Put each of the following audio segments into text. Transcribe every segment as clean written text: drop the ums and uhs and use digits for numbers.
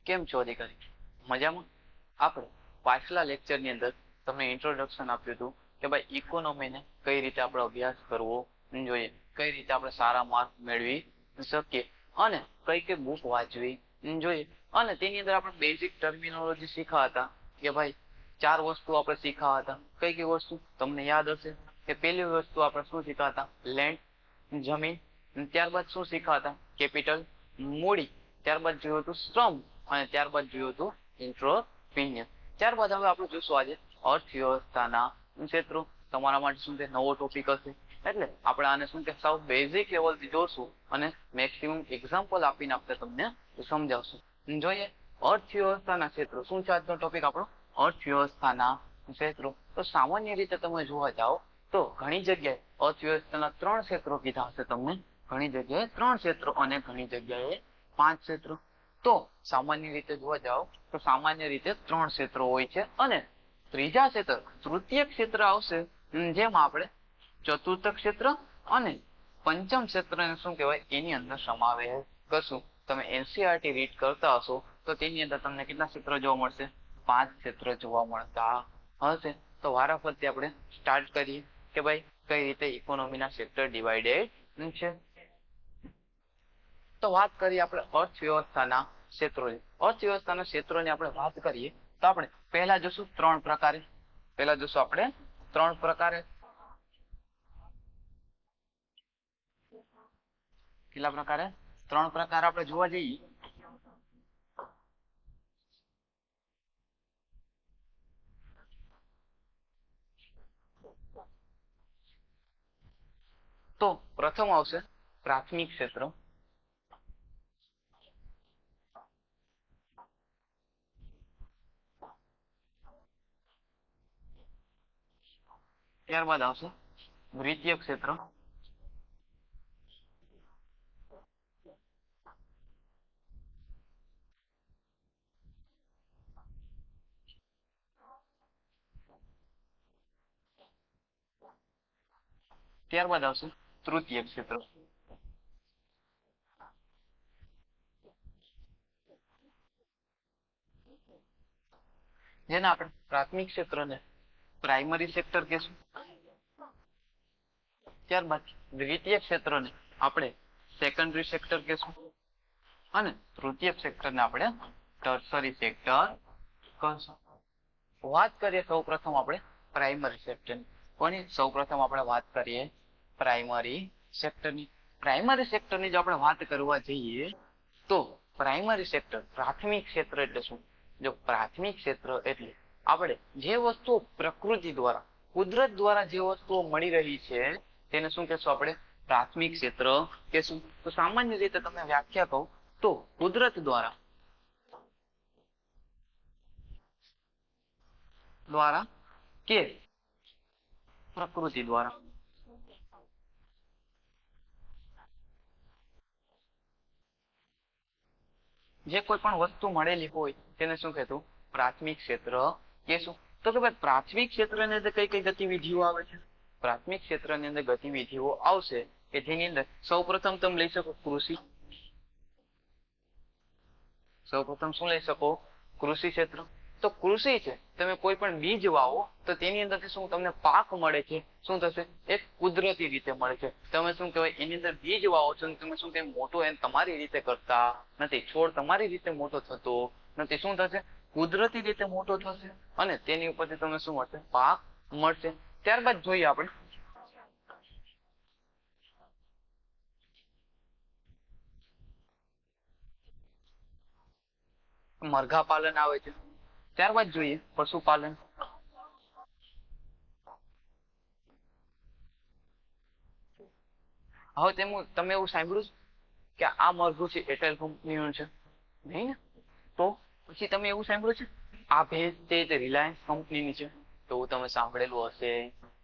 કેમ છો અધિકારી? મજામાં? આપણે પાછલા લેક્ચરની અંદર તમને ઇન્ટ્રોડક્શન આપ્યું હતું કે ભાઈ ઇકોનોમીને કઈ રીતે આપણે અભ્યાસ કરવો જોઈએ, કઈ રીતે આપણે સારા માર્ક મેળવી શકીએ અને કઈ કઈ બુક વાંચવી જોઈએ. અને તેની અંદર આપણે બેઝિક ટર્મિનોલોજી શીખ્યા હતા કે ભાઈ 4 વસ્તુ આપણે શીખ્યા હતા. કઈ કઈ વસ્તુ તમને યાદ હશે કે પહેલી વસ્તુ આપણે શું શીખ્યા હતા? લેન્ડ, જમીન. ત્યારબાદ શું શીખ્યા હતા? કેપિટલ, મૂડી. ત્યારબાદ જોયું હતું શ્રમ અને ત્યારબાદ જોયું હતું ઇન્ટ્રોપિનિયન. ત્યારબાદ હવે આપણે જોઈશું આજે અર્થવ્યવસ્થાના ક્ષેત્રો. તમારા માટે શું છે? નવો ટોપિક હશે એટલે આપણે આને શું કે સાવ બેઝિક લેવલથી જોશું અને મેક્સિમમ એક્ઝામ્પલ આપીને આપણે તમને સમજાવશું. જોઈએ અર્થવ્યવસ્થાના ક્ષેત્રો. શું છે આજનો ટોપિક આપણો? અર્થવ્યવસ્થાના ક્ષેત્રો. તો સામાન્ય રીતે તમે જોવા જાઓ તો ઘણી જગ્યાએ અર્થવ્યવસ્થાના 3 ક્ષેત્રો કીધા હશે તમને. ઘણી જગ્યાએ 3 ક્ષેત્રો અને ઘણી જગ્યાએ 5 ક્ષેત્રો. તો સામાન્ય રીતે જોવા જાઓ તો સામાન્ય રીતે 3 ક્ષેત્રો હોય છે અને ત્રીજા ક્ષેત્ર તૃતીય ક્ષેત્ર આવશે, જેમાં આપણે ચતુર્થ ક્ષેત્ર અને પંચમ ક્ષેત્રને શું કહેવાય એની અંદર સમાવેશ કરશું. તમે એનસીઆરટી રીડ કરતા હશો તો તેની અંદર તમને કેટલા ક્ષેત્રો જોવા મળશે? 5 ક્ષેત્ર જોવા મળતા હશે. તો વારાફરતી આપણે સ્ટાર્ટ કરીએ કે ભાઈ કઈ રીતે ઇકોનોમીના સેક્ટર ડિવાઇડેડ છે. તો વાત કરીએ આપણે અર્થવ્યવસ્થાના ક્ષેત્રોની. અર્થવ્યવસ્થાના ક્ષેત્રોની આપણે વાત કરીએ તો આપણે પહેલા જોશું 3 પ્રકારે. પહેલા જોશું આપણે 3 પ્રકારે. કેટલા પ્રકારે? 3 પ્રકાર આપણે જોવા જઈએ તો પ્રથમ આવશે પ્રાથમિક ક્ષેત્ર. ત્યારબાદ આવશે દ્વિતીય ક્ષેત્ર. ત્યારબાદ આવશે તૃતીય ક્ષેત્ર. જેને આપણે પ્રાથમિક ક્ષેત્રને પ્રાઇમરી સેક્ટર કહેશું. ત્યારબાદ દ્વિતીય ક્ષેત્રને આપણે સેકન્ડરી સેક્ટર કહેશું અને તૃતીય ક્ષેત્રને આપણે ટર્સરી સેક્ટર કહેશું. વાત કરીએ સૌપ્રથમ આપણે પ્રાઇમરી સેક્ટરની. કોની? સૌપ્રથમ આપણે વાત કરીએ પ્રાઇમરી સેક્ટરની. પ્રાઇમરી સેક્ટરની જો આપણે વાત કરવા જઈએ તો પ્રાઇમરી સેક્ટર પ્રાથમિક ક્ષેત્ર એટલે શું? જો પ્રાથમિક ક્ષેત્ર એટલે આપણે જે વસ્તુઓ પ્રકૃતિ દ્વારા, કુદરત દ્વારા જે વસ્તુઓ મળી રહી છે તેને શું કહેશું? આપણે પ્રાથમિક ક્ષેત્ર કહેશું. તો સામાન્ય રીતે તમને વ્યાખ્યા કહું તો કુદરત દ્વારા કે પ્રકૃતિ દ્વારા જે કોઈ પણ વસ્તુ મળેલી હોય તેને શું કહેતું? પ્રાથમિક ક્ષેત્ર કહેશું. તો કે ભાઈ પ્રાથમિક ક્ષેત્રની અંદર કઈ કઈ ગતિવિધિઓ આવે છે? પ્રાથમિક ક્ષેત્રની અંદર ગતિવિધિઓ આવશે કે જેની અંદર સૌપ્રથમ તમે લઈ શકો કૃષિ. સૌપ્રથમ શું લઈ શકો? કૃષિ ક્ષેત્ર. તો કૃષિ છે, તમે કોઈ પણ બીજ વાવો તો તેની અંદરથી શું તમને પાક મળે છે? શું થશે? એક કુદરતી રીતે મળે છે. તમે શું કહેવાય એની અંદર બીજ વાવો છો, તમે શું કહેવાય મોટો એમ તમારી રીતે કરતા નથી. છોડ તમારી રીતે મોટો થતો નથી. શું થશે? કુદરતી રીતે મોટો થશે અને તેની ઉપરથી તમને શું મળશે? પાક મળશે. ત્યારબાદ જોઈએ આપણે મરઘા પાલન આવે છે. ત્યારબાદ જોઈએ પશુપાલન. હવે તમે એવું સાંભળ્યું કે આ મરઘું છે એરટેલ કંપનીનું છે? નહીં ને? તો પછી તમે એવું સાંભળ્યું છે આ ભેંસ છે તે રિલાયન્સ કંપનીની છે? તો તમે સાંભળેલું હશે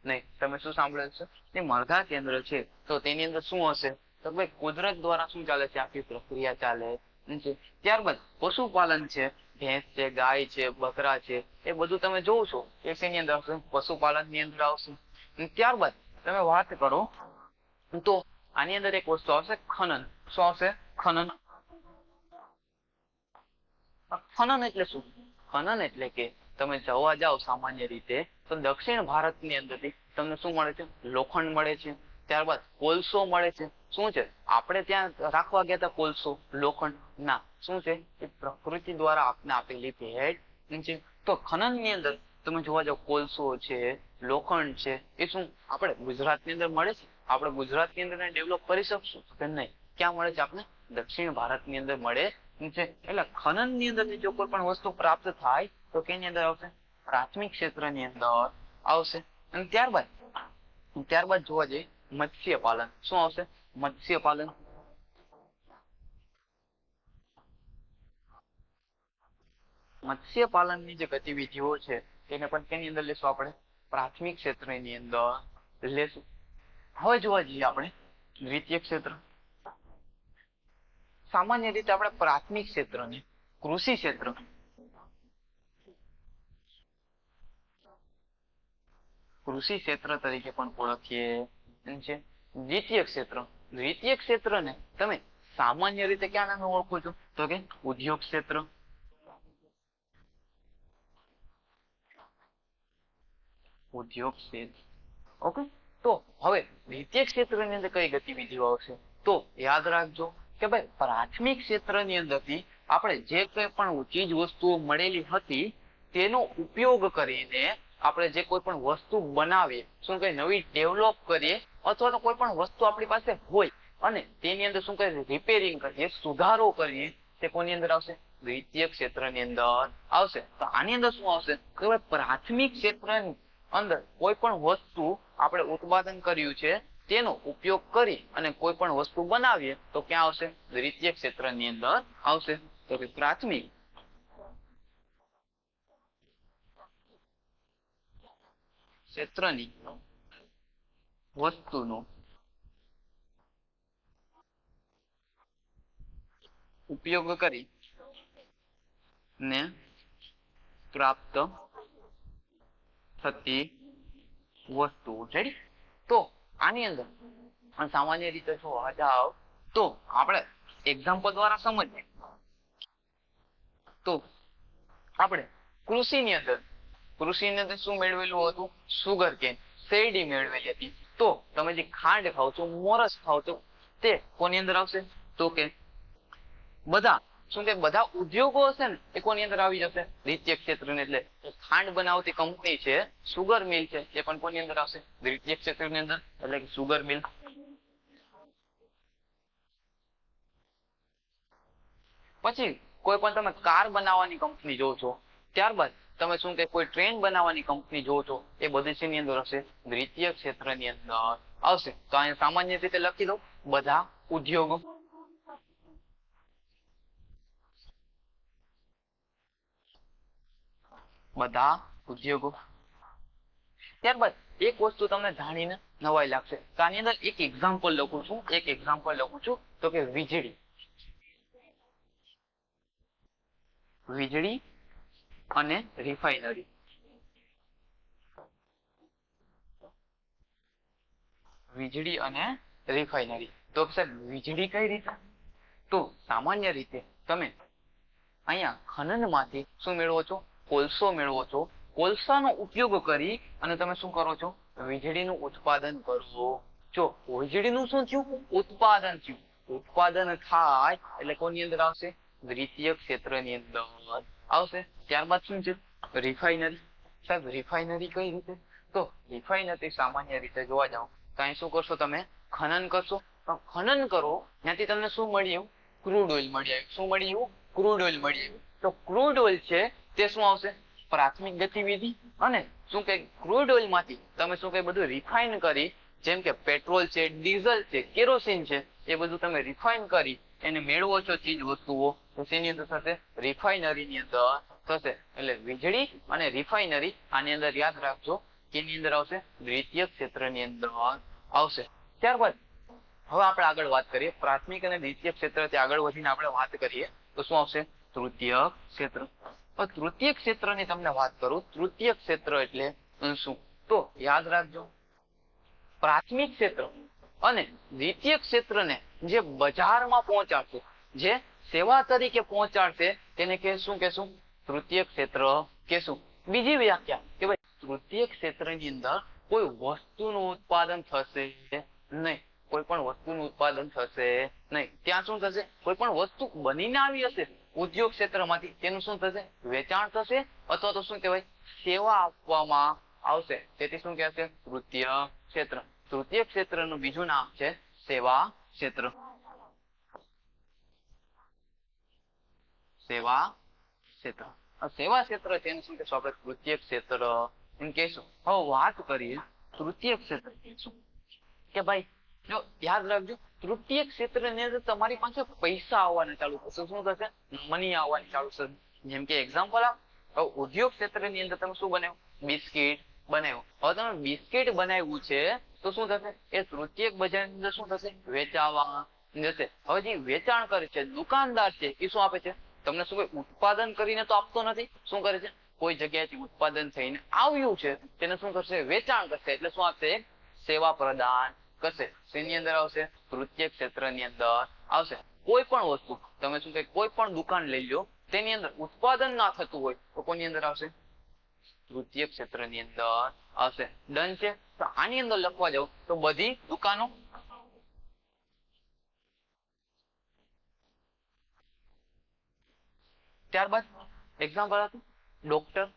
નહીં. તમે શું સાંભળેલું છે? એ મરઘા કેન્દ્ર છે તો તેની અંદર શું હશે? તો ભાઈ કુદરત દ્વારા શું ચાલે છે? આખી પ્રક્રિયા ચાલે છે. ત્યારબાદ પશુપાલન છે, ભેંસ છે, ગાય છે, બકરા છે, એ બધું તમે જોવો છો એ શેની અંદર આવશે? પશુપાલન ની અંદર આવશે. ત્યારબાદ તમે વાત કરો તો આની અંદર એક વસ્તુ આવશે ખનન. શું આવશે? ખનન. ખનન એટલે શું? ખનન એટલે કે તમે જોવા જાઓ સામાન્ય રીતે તો દક્ષિણ ભારતની અંદરથી તમને શું મળે છે? લોખંડ મળે છે, ત્યારબાદ કોલસો મળે છે. શું છે? આપણે ત્યાં રાખવા ગયા હતા કોલસો, લોખંડ ના, શું છે? એ પ્રકૃતિ દ્વારા આપને આપેલી ભેટ છે. તો ખનન ની અંદર તમે જોવા જાઓ કોલસો છે, લોખંડ છે, એ શું આપણે ગુજરાતની અંદર મળે છે? આપણે ગુજરાતની અંદર ડેવલપ કરી શકશું કે નહીં? ક્યાં મળે છે? આપણે દક્ષિણ ભારતની અંદર મળે છે. એટલે ખનન ની અંદર જો કોઈ પણ વસ્તુ પ્રાપ્ત થાય તો કેની અંદર આવશે? પ્રાથમિક ક્ષેત્રની અંદર આવશે. અને ત્યારબાદ જોવા જઈએ મત્સ્ય પાલન. શું આવશે? મત્સ્ય પાલન. મત્સ્ય પાલનની જે ગતિવિધિઓ છે તેને પણ કેની અંદર લેશું? આપણે પ્રાથમિક ક્ષેત્રની અંદર લેશું. હવે જોવા જઈએ આપણે દ્વિતીય ક્ષેત્ર. સામાન્ય રીતે આપણે પ્રાથમિક ક્ષેત્રને કૃષિ ક્ષેત્ર, કૃષિ ક્ષેત્ર તરીકે પણ ઓળખીએ છે. દ્વિતીય ક્ષેત્રને તમે સામાન્ય રીતે ક્યાં નામે ઓળખો છો? તો કે ઉદ્યોગ ક્ષેત્ર. ઉદ્યોગ ક્ષેત્ર. ઓકે. તો હવે દ્વિતીય ક્ષેત્રની અંદર કઈ ગતિવિધિઓ આવશે? તો યાદ રાખજો કે ભાઈ પ્રાથમિક ક્ષેત્રની અંદરથી આપણે જે કંઈ પણ ચીજ વસ્તુઓ મળેલી હતી તેનો ઉપયોગ કરીને આપણે જે કોઈ પણ વસ્તુ બનાવીએ, શું કઈ નવી ડેવલપ કરીએ, અથવા તો કોઈ પણ વસ્તુ આપણી પાસે હોય અને તેની અંદર શું કરીએ? રિપેરિંગ કરીએ, સુધારો કરીએ, તે કોની અંદર આવશે? દ્વિતીય ક્ષેત્રની અંદર આવશે. તો આની અંદર શું આવશે? કે ભાઈ પ્રાથમિક ક્ષેત્રની અંદર કોઈ પણ વસ્તુ આપણે ઉત્પાદન કર્યું છે તેનો ઉપયોગ કરી અને કોઈ પણ વસ્તુ બનાવીએ તો ક્યાં આવશે? દ્વિતીય ક્ષેત્રની અંદર આવશે. તો કે પ્રાથમિક ક્ષેત્રની વસ્તુનો ઉપયોગ કરી ને પ્રાપ્ત થતી વસ્તુ. રેડી? તો આની અંદર સામાન્ય રીતે જોવા જાવ તો આપણે એક્ઝામ્પલ દ્વારા સમજીએ તો આપણે કૃષિની અંદર શું મેળવેલું હતું? સુગર કેન, શેરડી મેળવેલી હતી. તો તમે જે ખાંડ ખાવ છો, મોરસ ખાવ છો, તે કોની અંદર આવશે? તો કે બધા શું કે બધા ઉદ્યોગો હશે ને એ કોની અંદર આવી જશે? દ્વિતીય ક્ષેત્રની. એટલે ખાંડ બનાવતી કંપની છે, સુગર મિલ છે, એ પણ કોની અંદર આવશે? દ્વિતીય ક્ષેત્રની અંદર. એટલે કે સુગર મિલ. પછી કોઈ પણ તમે કાર બનાવવાની કંપની જોવો છો, ત્યારબાદ તમે શું કે કોઈ ટ્રેન બનાવવાની કંપની જોવો છો, એ બધી શેની અંદર હશે? દ્વિતીય ક્ષેત્રની અંદર આવશે. તો અહીંયા સામાન્ય રીતે લખી દો બધા ઉદ્યોગો. બધા ઉદ્યોગો. ત્યારબાદ એક વસ્તુ તમને જાણીને નવાઈ લાગશે તો આની અંદર એક એક્ઝામ્પલ લખું છું તો કે વીજળી. વીજળી અને રિફાઇનરી. વીજળી અને રિફાઇનરી. તો સાહેબ વીજળી કઈ રીતે? તો સામાન્ય રીતે તમે અહીંયા ખનનમાંથી શું મેળવો છો? કોલસો મેળવો છો. કોલસાનો ઉપયોગ કરી અને તમે શું કરો છો? વીજળીનું ઉત્પાદન કરો છો. વીજળીનું શું થયું? ઉત્પાદન થયું. ઉત્પાદન થાય એટલે કોની અંદર આવશે? દ્વિતીય ક્ષેત્રની અંદર આવશે. ત્યારબાદ શું છે? રિફાઇનરી. સાહેબ રિફાઇનરી કઈ રીતે? તો રિફાઇનરી સામાન્ય રીતે જોવા જાઓ તો અહીં શું કરશો? તમે ખનન કરશો. ખનન કરો ત્યાંથી તમને શું મળી આવ્યું? ક્રૂડ ઓઇલ મળી આવ્યું. શું મળી આવ્યું? ક્રૂડ ઓઇલ મળી આવ્યું. તો ક્રૂડ ઓઇલ છે તે શું આવશે? પ્રાથમિક ગતિવિધિ. અને શું કે ક્રૂડ ઓઇલ માંથી તમે શું કે બધું રિફાઇન કરી, જેમ કે પેટ્રોલ છે, ડીઝલ છે, કેરોસીન છે, એ બધું તમે રિફાઇન કરી એને મેળવો છો ચીજ વસ્તુઓ, તો તેની અંદર થશે? રિફાઇનરીની અંદર થશે. એટલે વીજળી અને રિફાઇનરી આની અંદર યાદ રાખજો કેની અંદર આવશે? દ્વિતીય ક્ષેત્રની અંદર આવશે. ત્યારબાદ હવે આપણે આગળ વાત કરીએ પ્રાથમિક અને દ્વિતીય ક્ષેત્રથી આગળ વધીને આપણે વાત કરીએ તો શું આવશે? તૃતીય ક્ષેત્ર. તૃતીય ક્ષેત્રની તમને વાત કરું, તૃતીય ક્ષેત્ર એટલે શું? તો યાદ રાખજો પ્રાથમિક ક્ષેત્ર અને દ્વિતીય ક્ષેત્રને જે બજારમાં પહોંચાડશે, જે સેવા તરીકે પહોંચાડશે તેને કે શું કહેશું? તૃતીય ક્ષેત્ર કહેશું. બીજી વ્યાખ્યા કે ભાઈ તૃતીય ક્ષેત્રની અંદર કોઈ વસ્તુનું ઉત્પાદન થશે નહીં. કોઈ પણ વસ્તુનું ઉત્પાદન થશે નહીં. ત્યાં શું થશે? કોઈ પણ વસ્તુ બનીને આવી હશે ઉદ્યોગ ક્ષેત્રમાંથી, તેનું શું થશે? વેચાણ થશે, અથવા તો શું કહેવાય? સેવા આપવામાં આવશે. તેથી શું કહેશે? તૃતીય ક્ષેત્ર. તૃતીય ક્ષેત્રનું બીજું નામ છે સેવા ક્ષેત્ર. સેવા ક્ષેત્ર. સેવા ક્ષેત્ર છે એને શું કહેશું આપણે? તૃતીય ક્ષેત્ર એમ કહેશું. હવે વાત કરીએ તૃતીય ક્ષેત્ર કે ભાઈ જો યાદ રાખજો, તૃતીય ક્ષેત્રની અંદર તમારી પાસે પૈસા આવવાના ચાલુ થશે. શું થશે? મની આવવાની ચાલુ થશે. જેમ કે એક્ઝામ્પલ ઉદ્યોગ ક્ષેત્રની અંદર તમે શું બનાવ્યું? બિસ્કિટ બનાવ્યું. હવે તમે બિસ્કિટ બનાવ્યું છે તો શું થશે? એ તૃતીય બજારની અંદર શું થશે? વેચાવા જશે. હવે જે વેચાણ કરે છે દુકાનદાર છે એ શું આપે છે? તમને શું કોઈ ઉત્પાદન કરીને તો આપતો નથી. શું કરે છે? કોઈ જગ્યાએથી ઉત્પાદન થઈને આવ્યું છે તેને શું કરશે? વેચાણ કરશે. એટલે શું આપશે? સેવા પ્રદાન કરશે. શેની અંદર આવશે? તૃતીય ક્ષેત્રની અંદર આવશે. કોઈ પણ વસ્તુ તમે શું કહે, કોઈ પણ દુકાન લઈ લો, તેની અંદર ઉત્પાદન ના થતું હોય તો કોની અંદર આવશે? તૃતીય ક્ષેત્રની અંદર આવશે. ડન છે? તો આની અંદર લખવા જાવ તો બધી દુકાનો, ત્યારબાદ એક્ઝામ્પલ હતું ડોક્ટર.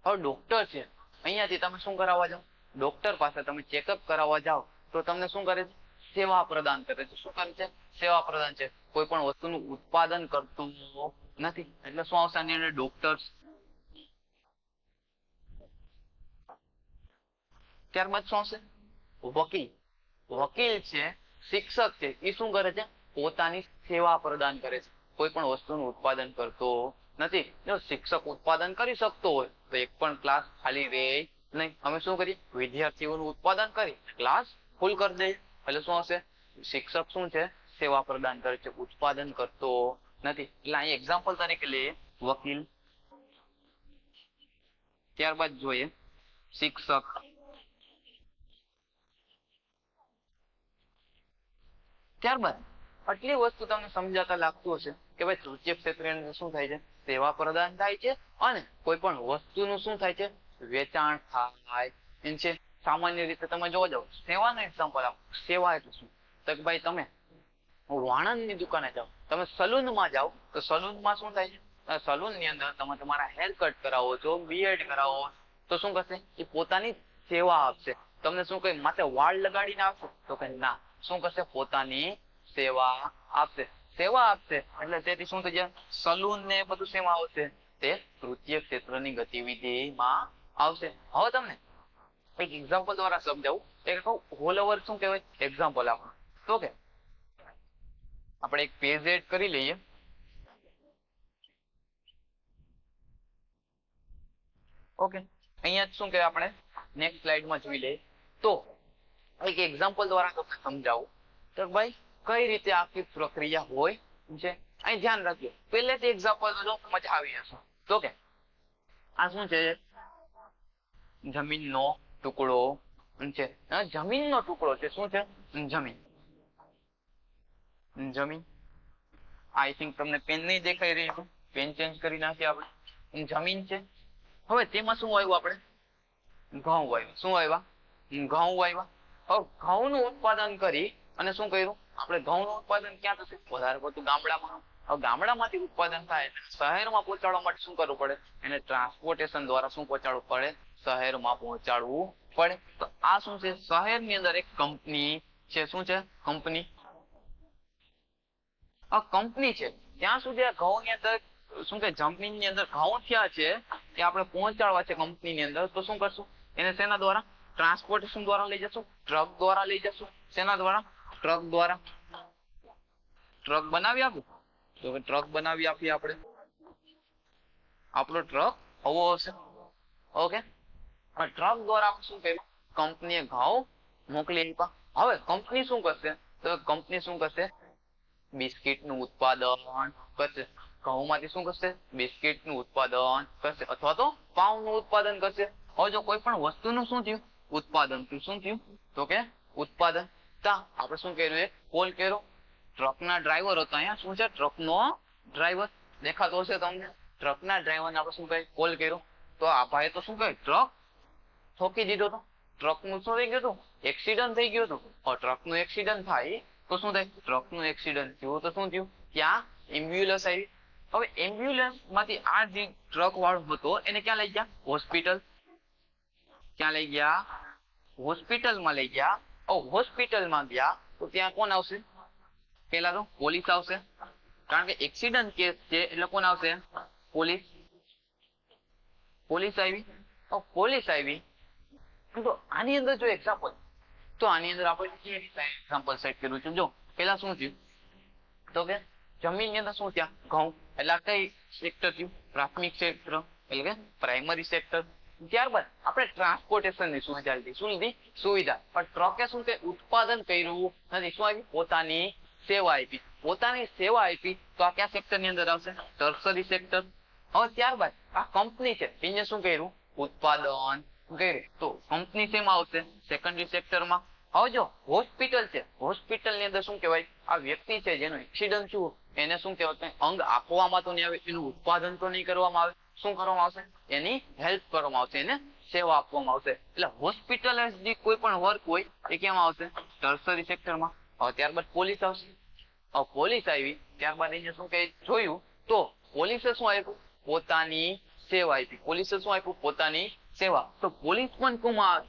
હવે ડોક્ટર છે, અહીંયાથી તમે શું કરાવવા જાઓ? ડોક્ટર પાસે તમે ચેકઅપ કરાવવા જાઓ તો તમને શું કરે છે? સેવા પ્રદાન કરે છે. શું કરે છે? સેવા પ્રદાન છે. કોઈ પણ વસ્તુનું ઉત્પાદન કરતું નથી. એટલે શું આવશે આની અંદર? ડોક્ટર. ત્યારબાદ શું આવશે? વકીલ. વકીલ છે, શિક્ષક છે, એ શું કરે છે? પોતાની સેવા પ્રદાન કરે છે. કોઈ પણ વસ્તુનું ઉત્પાદન કરતો નથી. જો શિક્ષક ઉત્પાદન કરી શકતો હોય તો એક પણ ક્લાસ ખાલી રહે નહીં. અમે શું કરીએ? વિદ્યાર્થીઓનું ઉત્પાદન કરી ક્લાસ ફૂલ કરી દઈએ. એટલે શું હશે? શિક્ષક શું છે? સેવા પ્રદાન કરે છે, ઉત્પાદન કરતો નથી. એટલે અહીં એક્ઝામ્પલ તરીકે લઈએ વકીલ. ત્યારબાદ જોઈએ શિક્ષક. ત્યારબાદ આટલી વસ્તુ તમને સમજાતા લાગતું હશે કે ભાઈ તૃતીય ક્ષેત્રની અંદર શું થાય છે? સેવા પ્રદાન થાય છે અને કોઈ પણ વસ્તુનું શું થાય છે? વેચાણ થાય છે. સામાન્ય રીતે તમે જોવા જાવ સેવાનું એક્ઝામ્પલ આપો. સેવા એટલે શું? તો કે ભાઈ તમે વાણંદની દુકાને જાઓ, તમે સલૂનમાં જાઓ તો સલૂનમાં શું થાય છે? સલૂનની અંદર તમે તમારા હેર કટ કરાવો છો, બીએડ કરાવો તો શું કરશે? એ પોતાની સેવા આપશે. તમને શું કહે? માથે વાળ લગાડીને આપશો તો કે ના. શું કરશે? પોતાની સેવા આપશે. સેવા આપશે એટલે તેથી શું થઈ જાય? સલૂન ને બધું શેમાં આવશે? તે તૃતીય ક્ષેત્રની ગતિવિધિમાં આવશે. હવે તમને એક એક્ઝામ્પલ દ્વારા સમજાવું. એક હોલ ઓવર શું કહેવાય? એક્ઝામ્પલ આપો તો કે આપણે એક પેજ એડ કરી લઈએ. ઓકે, અહીંયા શું કહેવાય? આપણે નેક્સ્ટ સ્લાઇડમાં જોઈ લઈએ. તો એક એક્ઝામ્પલ દ્વારા તમને સમજાવું તો ભાઈ કઈ રીતે આખી પ્રક્રિયા હોય છે. અહીં ધ્યાન રાખજો. પહેલેથી એક્ઝામ્પલ જો મજા આવી હશે. તો કે આ શું છે? જમીનનો ટુકડો છે. જમીનનો ટુકડો છે. શું છે? જમીન. જમીન. આઈ થિંક તમને પેન નહીં દેખાઈ રહી છે. પેન ચેન્જ કરી નાખીએ આપણે. જમીન છે. હવે તેમાં શું આવ્યું? આપણે ઘઉં વાવ્યું. શું વાવ્યા? ઘઉં વાવ્યા. હવે ઘઉંનું ઉત્પાદન કરી અને શું કર્યું? આપણે ઘઉંનું ઉત્પાદન ક્યાં થશે? વધારે પડતું ગામડામાં. હવે ગામડામાંથી ઉત્પાદન થાય શહેરમાં પહોંચાડવા માટે શું કરવું પડે? એને ટ્રાન્સપોર્ટેશન દ્વારા શું પહોંચાડવું પડે? શહેરમાં પહોંચાડવું પડે. તો આ શું છે? શહેરની અંદર એક કંપની છે. શું છે? કંપની. આ કંપની છે. ત્યાં સુધી આ ઘઉંની અંદર શું કે જમીનની અંદર ઘઉં થયા છે એ આપણે પહોંચાડવા છે કંપનીની અંદર. તો શું કરશું? એને શેના દ્વારા? ટ્રાન્સપોર્ટેશન દ્વારા લઈ જશું. ટ્રક દ્વારા લઈ જશું. શેના દ્વારા? ટ્રક દ્વારા. ટ્રક બનાવી આપું તો ટ્રક બનાવી આપીએ આપણે. આપણો ટ્રક આવો હશે. ઓકે, ટ્રક દ્વારા આપણે શું કર્યું? કંપનીએ ઘઉં મોકલી આપ્યા. હવે કંપની શું કરશે? તો કંપની શું કરશે? બિસ્કિટનું ઉત્પાદન કરશે. ઘઉંમાંથી શું કરશે? બિસ્કિટનું ઉત્પાદન કરશે અથવા તો પાઉંનું ઉત્પાદન કરશે. હવે જો કોઈ પણ વસ્તુનું શું થયું? ઉત્પાદન થયું. શું થયું? તો કે ઉત્પાદન. આપણે શું કર્યું? એક કોલ કર્યો. ટ્રકના ડ્રાઈવર હતો. અહીંયા શું છે? ટ્રકનો ડ્રાઈવર. દેખાતો હશે તમને. ટ્રકના ડ્રાઈવરને આપણે શું કહે, કોલ કર્યો તો આ ભાઈ તો શું કહે, ટ્રક ઠોકી દીધો હતો. ટ્રકનું શું થઈ ગયું હતું, એક્સિડન્ટ થઈ ગયું હતું. ટ્રકનું એક્સિડન્ટ થાય તો શું થાય, ટ્રકનું એક્સિડન્ટ થયું તો શું થયું, ત્યાં એમ્બ્યુલન્સ આવી. હવે એમ્બ્યુલન્સ માંથી આ જે ટ્રક વાળો હતો એને ક્યાં લઈ ગયા, હોસ્પિટલ. ક્યાં લઈ ગયા, હોસ્પિટલમાં લઈ ગયા. હોસ્પિટલમાં ગયા તો ત્યાં કોણ આવશે, પેલા તો પોલીસ આવશે, કારણ કે એક્સિડન્ટ કેસ છે એટલે કોણ આવશે, પોલીસ. પોલીસ આવી. પોલીસ આવી તો આની અંદર જો એક્ઝામ્પલ, તો આની અંદર આપણે એક્ઝામ્પલ સેટ કર્યું છે. જો પેલા શું થયું તો કે જમીનની અંદર શું થયા, ઘઉં. એટલે કઈ સેક્ટર થયું, પ્રાથમિક ક્ષેત્ર એટલે કે પ્રાઇમરી સેક્ટર. ત્યારબાદ આપણે ટ્રાન્સપોર્ટેશન ની સુવિધા લીધી. શું લીધી, સુવિધા. પણ ટ્રકે શું કે ઉત્પાદન કર્યું નથી, શું આવી, પોતાની સેવા આપી. પોતાની સેવા આપી તો આ કયા સેક્ટર ની અંદર આવશે, ટર્સરી સેક્ટર. હવે ત્યારબાદ આ કંપની છે એને શું કર્યું, ઉત્પાદન કર્યું તો કંપની શેમાં આવશે, સેકન્ડરી સેક્ટરમાં. હવે જો હોસ્પિટલ છે, હોસ્પિટલ ની અંદર શું કહેવાય, આ વ્યક્તિ છે જેનું એક્સિડન્ટ થયું એને શું કહેવાય, અંગ આપવામાં તો નહીં આવે, એનું ઉત્પાદન તો નહીં કરવામાં આવે, શું કરવામાં આવશે, એની હેલ્પ કરવામાં આવશે, એને સેવા આપવામાં આવશે. એટલે હોસ્પિટલ જે કોઈ પણ વર્ક હોય એ કેમાં આવશે, ટર્સરી સેક્ટરમાં. હવે ત્યારબાદ પોલીસ આવશે. પોલીસ આવી ત્યારબાદ એને શું કહે, જોયું તો પોલીસે શું આપ્યું, પોતાની સેવા આપી. પોલીસે શું આપ્યું, પોતાની સેવા. તો પોલીસ પણ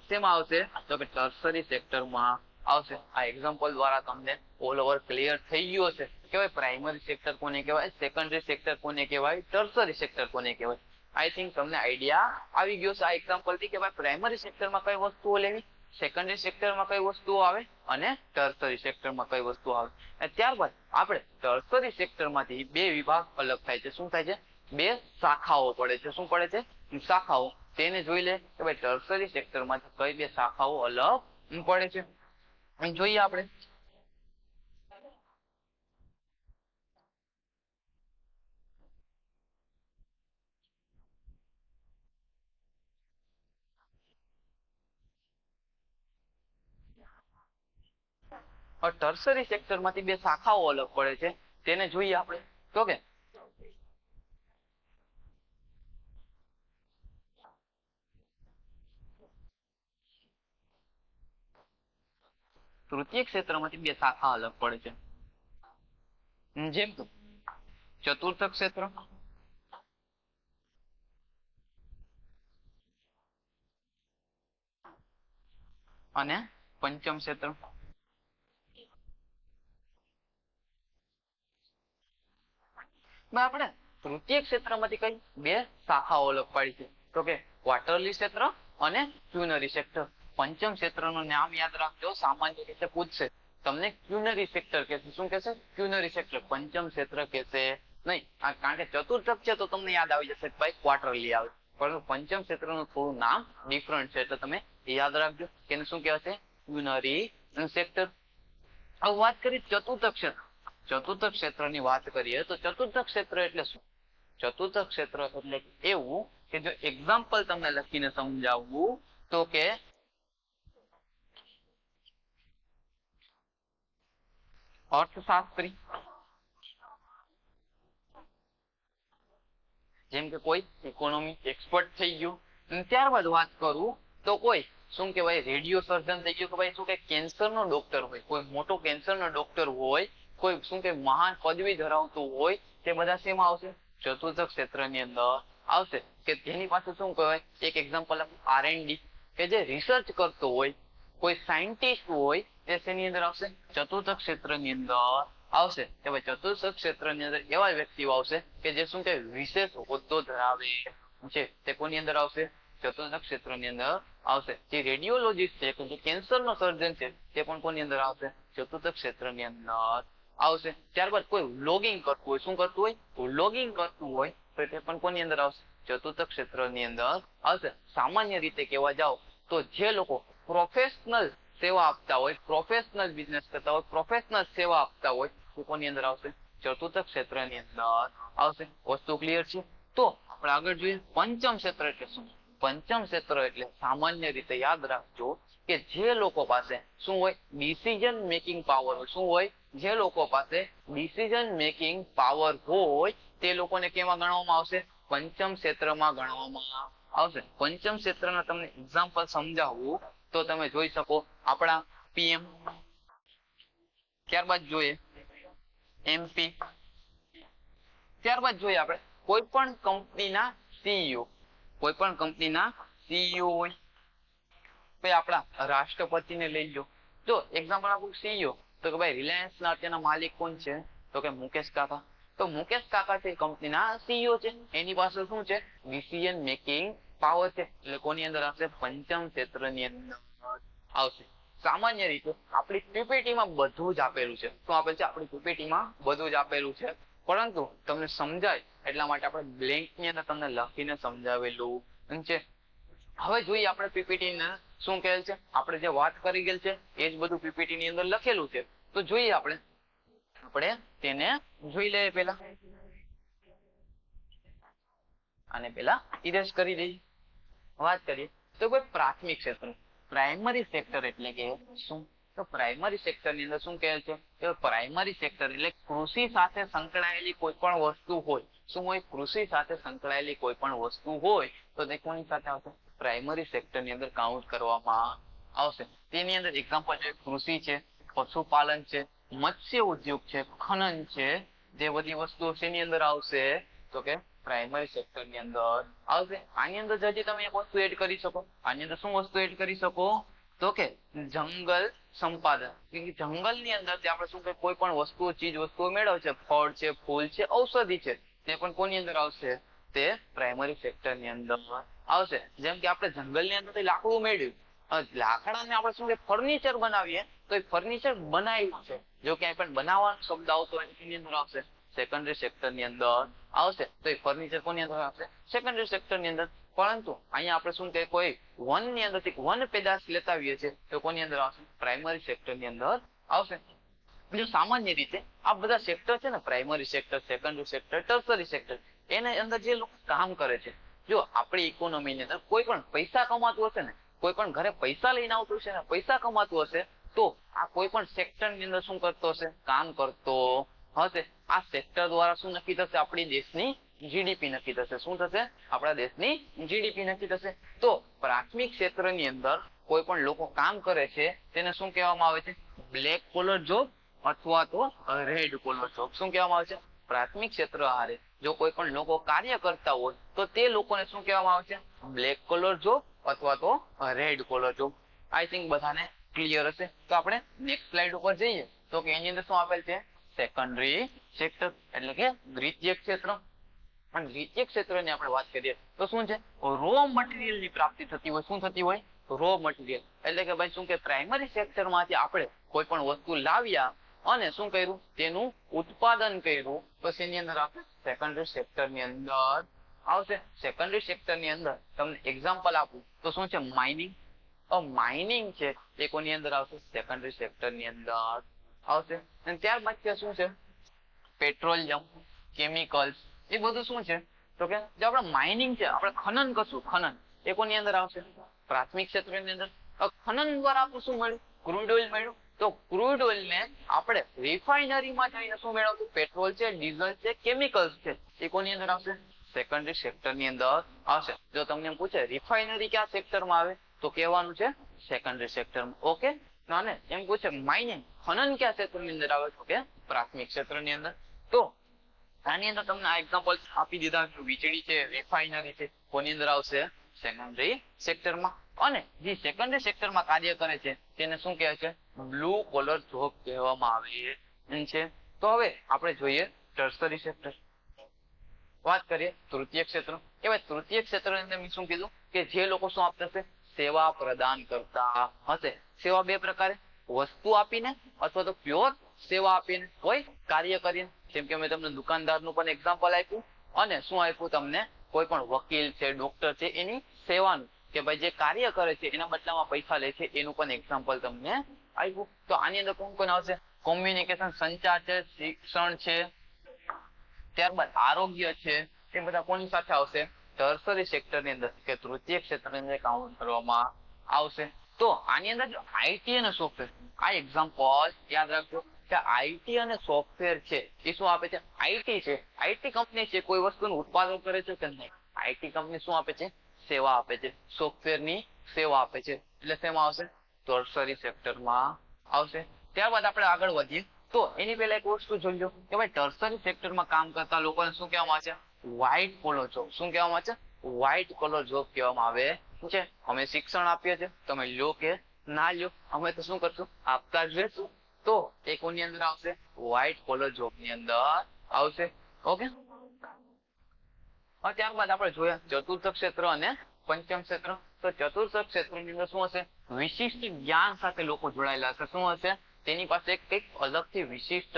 શેમાં આવશે, તો કે ટર્સરી સેક્ટરમાં આવશે. આ એક્ઝામ્પલ દ્વારા તમને ઓલ ઓવર ક્લિયર થઈ ગયું હશે કે ભાઈ પ્રાઇમરી સેક્ટર કોને કહેવાય, સેકન્ડરી સેક્ટર કોને કહેવાય, ટર્સરી સેક્ટર કોને કહેવાય. આઈ થિંક તમને આઈડિયા આવી ગયો છે આ એક્ઝામ્પલ થી કે ભાઈ પ્રાઇમરી સેક્ટરમાં કઈ વસ્તુઓ લેવી, સેકન્ડરી સેક્ટરમાં કઈ વસ્તુઓ આવે અને ટર્સરી સેક્ટરમાં કઈ વસ્તુઓ આવે. અને ત્યારબાદ આપણે ટર્સરી સેક્ટરમાંથી બે વિભાગ અલગ થાય છે. શું થાય છે, બે શાખાઓ પડે છે. શું પડે છે, શાખાઓ. તેને જોઈ લે કે ભાઈ ટર્સરી સેક્ટરમાંથી કઈ બે શાખાઓ અલગ પડે છે. જોઈએ આપણે. ટર્સરી સેક્ટરમાંથી બે શાખાઓ અલગ પડે છે, તેને જોઈએ આપણે. તો કે તૃતીય ક્ષેત્રમાંથી બે શાખા અલગ પડે છે. જેમ કે ચતુર્થ ક્ષેત્ર અને પંચમ ક્ષેત્ર. આપણે તૃતીય ક્ષેત્રમાંથી કઈ બે શાખાઓ અલગ પાડી છે, તો કે ક્વાર્ટરલી ક્ષેત્ર અને ક્યુનરી સેક્ટર. પંચમ ક્ષેત્રનું નામ યાદ રાખજો, સામાન્ય રીતે પૂછશે તમને ક્યુનરી સેક્ટર કહેશે. શું કહેશે, ક્યુનરી સેક્ટર. પંચમ ક્ષેત્ર કહેશે નહીં, કારણ કે ચતુર્થક છે તો તમને યાદ આવી જશે ભાઈ ક્વાર્ટરલી આવે. પરંતુ પંચમ ક્ષેત્રનું થોડું નામ ડિફરન્ટ છે, એટલે તમે યાદ રાખજો કે એને શું કહેવાશે, ક્યુનરી સેક્ટર. હવે વાત કરી ચતુર્થ ક્ષેત્ર. ચતુર્થ ક્ષેત્રની વાત કરીએ તો ચતુર્થ ક્ષેત્ર એટલે શું, ચતુર્થ ક્ષેત્ર એટલે એવું કે જો એક્ઝામ્પલ તમને લખીને સમજાવવું તો કે અર્થશાસ્ત્રી. જેમ કે કોઈ ઇકોનોમી એક્સપર્ટ થઈ ગયું. ત્યારબાદ વાત કરું તો કોઈ શું કહેવાય, રેડિયો સર્જન થઈ ગયું, કે ભાઈ શું કે કેન્સરનો ડોક્ટર હોય, કોઈ મોટો કેન્સરનો ડોક્ટર હોય, કોઈ શું કે મહાન પદવી ધરાવતું હોય, તે બધા શેમાં આવશે, ચતુર્થ ક્ષેત્રની અંદર આવશે. કે જેની પાસે શું કહેવાય, એક એક્ઝામ્પલ R&D, કે જે રિસર્ચ કરતો હોય, કોઈ સાયન્ટિસ્ટ હોય, તે શેની અંદર આવશે, ચતુર્થ ક્ષેત્રની અંદર આવશે. કે ભાઈ ચતુર્થ ક્ષેત્રની અંદર એવા વ્યક્તિઓ આવશે કે જે શું કે વિશેષ હોદ્દો ધરાવે છે, તે કોની અંદર આવશે, ચતુર્થ ક્ષેત્રની અંદર આવશે. જે રેડિયોલોજીસ્ટ છે, કે જે કેન્સરનો સર્જન છે, તે પણ કોની અંદર આવશે, ચતુર્થ ક્ષેત્રની અંદર આવશે. ત્યારબાદ કોઈ વ્લોગિંગ કરતું હોય, શું કરતું હોય, વ્લોગિંગ કરતું હોય, તો તે પણ કોની અંદર આવશે, ચતુર્થ ક્ષેત્રની અંદર આવશે. સામાન્ય રીતે કહેવા જાઓ તો જે લોકો પ્રોફેશનલ સેવા આપતા હોય, પ્રોફેશનલ બિઝનેસ કરતા હોય, પ્રોફેશનલ સેવા આપતા હોય, તો કોની અંદર આવશે, ચતુર્થ ક્ષેત્રની અંદર આવશે. વસ્તુ ક્લિયર છે? તો આપણે આગળ જોઈએ પંચમ ક્ષેત્ર એટલે શું. પંચમ ક્ષેત્ર એટલે સામાન્ય રીતે યાદ રાખજો કે જે લોકો પાસે શું હોય, ડિસિઝન મેકિંગ પાવર હોય. શું હોય, જે લોકો પાસે ડિસિઝન મેકિંગ પાવર હોય તે લોકોને કેમાં ગણવામાં આવશે? પંચમ ક્ષેત્રમાં ગણવામાં આવશે. પંચમ ક્ષેત્રના તમને એક્ઝામ્પલ સમજાવું તો તમે જોઈ શકો આપણા પીએમ, ત્યારબાદ જોઈએ એમપી, ત્યારબાદ જોઈએ આપણે કોઈ પણ કંપનીના સીઈઓ, કોઈ પણ કંપનીના સીઈઓ હોય. ભાઈ આપણા રાષ્ટ્રપતિને લઈ લો, જો એક્ઝામ્પલ આપું સીઈઓ તો કે ભાઈ રિલાયન્સના અત્યારના માલિક કોણ છે? તો કે મુકેશ કાકા. તો મુકેશ કાકા છે કંપનીના સીઈઓ છે, એની પાસે શું છે? ડિસિઝન મેકિંગ પાવર છે. એટલે કોની અંદર આવશે? પંચમ ક્ષેત્રની અંદર આવશે. સામાન્ય રીતે આપણી પીપીટીમાં બધું જ આપેલું છે. શું આપેલું છે? આપણી પીપીટીમાં બધું જ આપેલું છે, પરંતુ તમને સમજાય એટલા માટે આપણે બ્લેન્કની અંદર તમને લખીને સમજાવેલું છે. હવે જોઈએ આપણે પીપીટી ને શું કહેલ છે. આપણે જે વાત કરી ગયેલ છે એ જ બધું પીપીટી ની અંદર લખેલું છે. તો જોઈએ આપણે તેને જોઈ લઈએ. પેલા અને પેલા ઇરેઝ કરી દઈએ. વાત કરીએ તો કોઈ પ્રાથમિક ક્ષેત્ર, પ્રાઇમરી સેક્ટર એટલે કે શું? તો પ્રાઇમરી સેક્ટર ની અંદર શું કહેલ છે? કે પ્રાઇમરી સેક્ટર એટલે કૃષિ સાથે સંકળાયેલી કોઈ પણ વસ્તુ હોય. શું હોય? કૃષિ સાથે સંકળાયેલી કોઈ પણ વસ્તુ હોય તો તે કોની સાથે આવશે? પ્રાઇમરી સેક્ટર ની અંદર કાઉન્ટ કરવામાં આવશે. તેની અંદર એક્ઝામ્પલ છે કૃષિ છે, પશુપાલન છે, મત્સ્ય ઉદ્યોગ છે, ખનન છે. જે બધી વસ્તુઓ શેની અંદર આવશે? તો કે પ્રાઇમરી સેક્ટર ની અંદર આવશે. આની અંદર હજી તમે એક વસ્તુ એડ કરી શકો. આની અંદર શું વસ્તુ એડ કરી શકો? તો કે જંગલ સંપાદન. જંગલ ની અંદર આપણે શું કે કોઈ પણ વસ્તુઓ, ચીજ વસ્તુઓ મેળવે છે, ફળ છે, ફૂલ છે, ઔષધિ છે, તે પણ કોની અંદર આવશે? તે પ્રાઇમરી સેક્ટર ની અંદર આવશે. જેમ કે આપણે જંગલની અંદરથી લાકડું મેળવ્યું, લાકડાને આપણે શું કે ફર્નિચર બનાવીએ તો એ ફર્નિચર બનાવ્યું છે. જો ક્યાંય પણ બનાવવાનો શબ્દ આવતો હોય એની અંદર આવશે સેકન્ડરી સેક્ટર ની અંદર આવશે. તો એ ફર્નિચર કોની અંદર આવશે? સેકન્ડરી સેક્ટર ની અંદર. પરંતુ અહીંયા આપણે શું કે કોઈ વન ની અંદરથી વન પેદાશ લેતા આવીએ છીએ તો કોની અંદર આવશે? પ્રાઇમરી સેક્ટર ની અંદર આવશે. જો સામાન્ય રીતે આ બધા સેક્ટર છે ને, primary sector, secondary sector, tertiary sector, એની અંદર જે લોકો કામ કરે છે, જો આપણી ઇકોનોમીની અંદર કોઈ પણ પૈસા કમાતું હશે ને, કોઈ પણ ઘરે પૈસા લઈને આવતું હશે ને, પૈસા કમાતું હશે તો આ કોઈ પણ સેક્ટર ની અંદર શું કરતો હશે? કામ કરતો હશે. આ સેક્ટર દ્વારા શું નક્કી થશે? આપણી દેશની જીડીપી નક્કી થશે. શું થશે? આપણા દેશની જીડીપી નક્કી થશે. તો પ્રાથમિક ક્ષેત્રની અંદર કોઈ પણ લોકો કામ કરે છે તેને શું કહેવામાં આવે છે? બ્લેક કોલર જોબ અથવા તો રેડ કોલર જોબ. શું કહેવામાં આવે છે? પ્રાથમિક ક્ષેત્ર આહારે જો કોઈ પણ લોકો કાર્ય કરતા હોય તો તે લોકોને શું કહેવામાં આવે છે? બ્લેક કોલર જોબ અથવા તો red collar job. I think બધાને ક્લિયર હશે. તો આપણે નેક્સ્ટ સ્લાઇડ ઉપર જઈએ તો કે એની અંદર શું આપેલ છે? સેકન્ડરી સેક્ટર એટલે કે દ્વિતીય ક્ષેત્ર. અને દ્વિતીય ક્ષેત્રની આપણે વાત કરીએ તો શું છે? રો મટીરિયલ ની પ્રાપ્તિ થતી હોય. શું થતી હોય? રો મટીરિયલ એટલે કે ભાઈ શું કે પ્રાઇમરી સેક્ટર માંથી આપણે કોઈ પણ વસ્તુ લાવ્યા અને શું કર્યું? તેનું ઉત્પાદન કર્યું તો શેની અંદર આવશે? સેકન્ડરી સેક્ટર ની અંદર આવશે. સેકન્ડરી સેક્ટર ની અંદર તમને એક્ઝામ્પલ આપું તો શું છે? માઇનિંગ. માઇનિંગ છે એ કોની અંદર આવશે? સેકન્ડરી સેક્ટર ની અંદર આવશે. અને ત્યારબાદ શું છે? પેટ્રોલિયમ, કેમિકલ્સ, એ બધું શું છે? તો કે જે આપણે માઇનિંગ છે, આપણે ખનન કરશું, ખનન એ કોની અંદર આવશે? પ્રાથમિક ક્ષેત્રની અંદર. ખનન દ્વારા આપણું શું મળ્યું? ક્રૂડ ઓઇલ મળ્યું. તો ક્રૂડ ઓઇલ ને આપણે રિફાઇનરીમાં જઈને શું મેળવતું? પેટ્રોલ છે, ડીઝલ છે, કેમિકલ્સ છે, એ કોની અંદર આવશે? સેકન્ડરી સેક્ટર ની અંદર આવશે. જો તમને એમ પૂછે રિફાઇનરી ક્યાં સેક્ટરમાં આવે તો કહેવાનું છે સેકન્ડરી સેક્ટરમાં. ઓકે. અને એમ પૂછે માઇનિંગ, ખનન ક્યાં ક્ષેત્રની અંદર આવે તો કે પ્રાથમિક ક્ષેત્રની અંદર. તો આની અંદર તમને આ એક્ઝામ્પલ આપી દીધા. વીજળી છે, રિફાઇનરી છે, કોની અંદર આવશે? સેકન્ડરી સેક્ટરમાં. અને જે સેકન્ડરી સેક્ટરમાં કાર્ય કરે છે તેને શું કહે છે? બ્લુ કોલર જોબ કહેવામાં આવે છે. તો હવે આપણે જોઈએ ટર્સરી સેક્ટર. વાત કરીએ તૃતીય ક્ષેત્ર. કે ભાઈ તૃતીય ક્ષેત્રની અંદર મેં શું કીધું? કે જે લોકો શું આપતા હશે? સેવા પ્રદાન કરતા હશે. સેવા બે પ્રકારે, વસ્તુ આપીને અથવા તો પ્યોર સેવા આપીને, કોઈ કાર્ય કરીને. જેમ કે મેં તમને દુકાનદારનું પણ એક્ઝામ્પલ આપ્યું અને શું આપ્યું તમને? કોઈ પણ વકીલ છે, ડોક્ટર છે, એની સેવાનું કે ભાઈ જે કાર્ય કરે છે એના બદલામાં પૈસા લે છે એનું પણ એક્ઝામ્પલ તમને આપ્યું. તો આની અંદર કોણ કોણ આવશે? કોમ્યુનિકેશન, સંચાર છે, શિક્ષણ છે, ત્યારબાદ આરોગ્ય છે, એ બધા કોની સાથે આવશે? ટર્સરી સેક્ટરની અંદર કે તૃતીય ક્ષેત્રની અંદર કાઉન્ટ કરવામાં આવશે. તો આની અંદર જો આઈટી અને સોફ્ટવેર, આ એક્ઝામ્પલ યાદ રાખજો. કે આઈટી અને સોફ્ટવેર છે એ શું આપે છે? આઈટી છે, આઈટી કંપની છે, કોઈ વસ્તુનું ઉત્પાદન કરે છે કે નહીં? આઈટી કંપની શું આપે છે? સેવા આપે છે, સોફ્ટવેરની સેવા આપે છે. એટલે શેમાં આવશે? ટર્શરી સેક્ટરમાં આવશે. ત્યારબાદ આપણે આગળ વધીએ તો એની પહેલા એક વસ્તુ જોઈ લો કે ભાઈ ટર્શરી સેક્ટરમાં કામ કરતા લોકોને શું કહેવામાં આવે છે? White collar job. શું કહેવામાં આવે છે? વ્હાઇટ કોલર જોબ કહેવામાં આવે છે. અમે શિક્ષણ આપીએ છીએ, તમે લો કે ના લ્યો, અમે તો શું કરશું? આપતા જ રહેશું. તો એ કોની અંદર આવશે? વ્હાઇટ કોલર જોબ ની અંદર આવશે. ઓકે, ત્યારબાદ આપણે જોયા ચતુર્થ ક્ષેત્ર અને પંચમ ક્ષેત્ર. તો ચતુર્થ ક્ષેત્રની અંદર શું હશે? વિશિષ્ટ જ્ઞાન સાથે લોકો જોડાયેલા હશે. શું હશે? તેની પાસે કંઈક અલગથી વિશિષ્ટ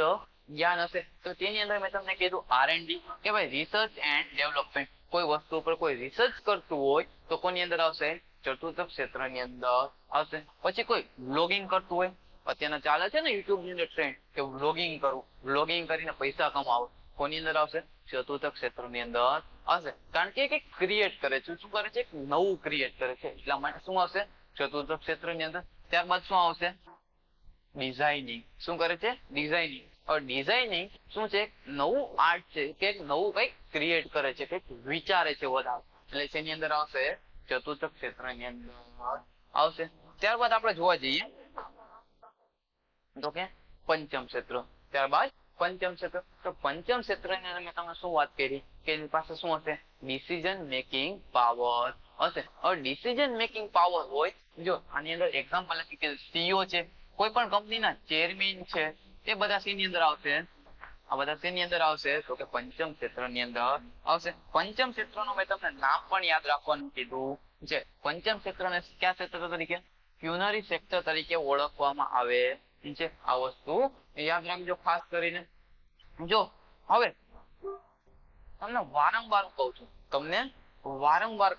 જ્ઞાન હશે. તો તેની અંદર મેં તમને કીધું R&D કે ભાઈ રિસર્ચ એન્ડ ડેવલપમેન્ટ. કોઈ વસ્તુ ઉપર કોઈ રિસર્ચ કરતું હોય તો કોની અંદર આવશે? ચતુર્થ ક્ષેત્રની અંદર આવશે. પછી કોઈ બ્લોગિંગ કરતું હોય, અત્યારના ચાલે છે ને યુટ્યુબ ની અંદર ટ્રેન્ડ કે વ્લોગિંગ કરવું, વ્લોગિંગ કરીને પૈસા કમાવો, કોની અંદર આવશે? ચતુર્થ ક્ષેત્રની અંદર આવશે. કારણ કે કંઈક ક્રિએટ કરે છે. શું કરે છે? નવું ક્રિએટ કરે છે, એટલા માટે શું આવશે? ચતુર્થ ક્ષેત્રની અંદર. ત્યારબાદ શું આવશે? ડિઝાઇનિંગ. શું કરે છે? ડિઝાઇનિંગ. હવે ડિઝાઇનિંગ શું છે? નવું આર્ટ છે કે નવું કંઈક ક્રિએટ કરે છે, કંઈક વિચારે છે વધારે, એટલે તેની અંદર આવશે? ચતુર્થ ક્ષેત્રની અંદર આવશે. ત્યારબાદ આપણે જોવા જઈએ તો કે પંચમ ક્ષેત્ર. ત્યારબાદ પંચમ ક્ષેત્ર. તો પંચમ ક્ષેત્રની અંદર મેં તમને શું વાત કરી કે એની પાસે શું હશે? ડિસિઝન મેકિંગ પાવર હશે. હવે ડિસિઝન મેકિંગ પાવર હોય, જો આની અંદર એક્ઝામ્પલ લખી કે CEO છે, કોઈ પણ કંપનીના ચેરમેન છે, એ બધા શેની અંદર આવશે? આ બધા શેની અંદર આવશે? તો કે પંચમ ક્ષેત્રની અંદર આવશે. પંચમ ક્ષેત્રનું મેં તમને નામ પણ યાદ રાખવાનું કીધું છે. પંચમ ક્ષેત્રને કયા ક્ષેત્ર તરીકે? ક્યુનરી સેક્ટર તરીકે ઓળખવામાં આવે છે. આ વસ્તુ યાદ રાખજો ખાસ કરીને. જો હવે તમને વારંવાર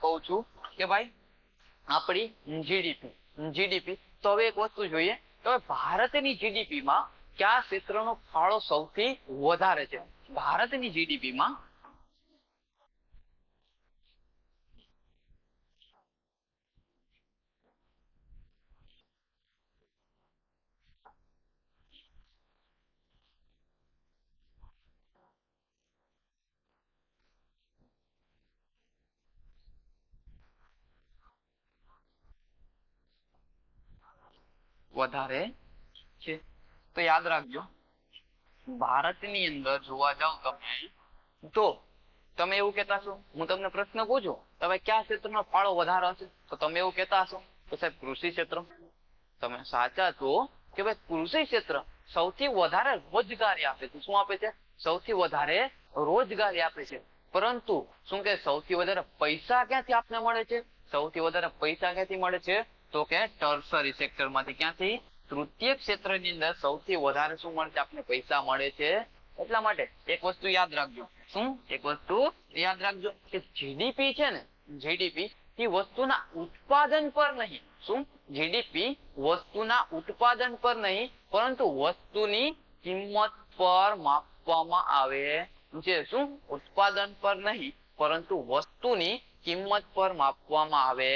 કહું છું કે ભાઈ આપણી જીડીપી. તો હવે એક વસ્તુ જોઈએ તો ભારતની જીડીપીમાં કયા ક્ષેત્રનો ફાળો સૌથી વધારે છે? ભારતની જીડીપીમાં વધારે છે. તો યાદ રાખજો, ભારતની અંદર જોવા જાવ તમે તો તમે એવું કહેતા હશો, હું તમને પ્રશ્ન પૂછું તમે કયા ક્ષેત્રમાં ફાળો વધારે હશે, તો તમે એવું કહેતા હશો તો સાહેબ કૃષિ ક્ષેત્ર. તમે સાચા છો કે ભાઈ કૃષિ ક્ષેત્ર સૌથી વધારે રોજગારી આપે છે. શું આપે છે? સૌથી વધારે રોજગારી આપે છે. પરંતુ શું કે સૌથી વધારે પૈસા ક્યાંથી આપને મળે છે? સૌથી વધારે પૈસા ક્યાંથી મળે છે? તો કે ટર્શરી સેક્ટરમાંથી. ક્યાંથી? તૃતીય ક્ષેત્રની અંદર સૌથી વધારે શું મળે છે? આપને પૈસા મળે છે. એટલા માટે એક વસ્તુ યાદ રાખજો. શું? એક વસ્તુ યાદ રાખજો કે જીડીપી છે ને, જીડીપી એ વસ્તુના ઉત્પાદન પર નહીં. શું? જીડીપી વસ્તુના ઉત્પાદન પર નહીં પરંતુ વસ્તુની કિંમત પર માપવામાં આવે છે. શું? ઉત્પાદન પર નહીં પરંતુ વસ્તુની કિંમત પર માપવામાં આવે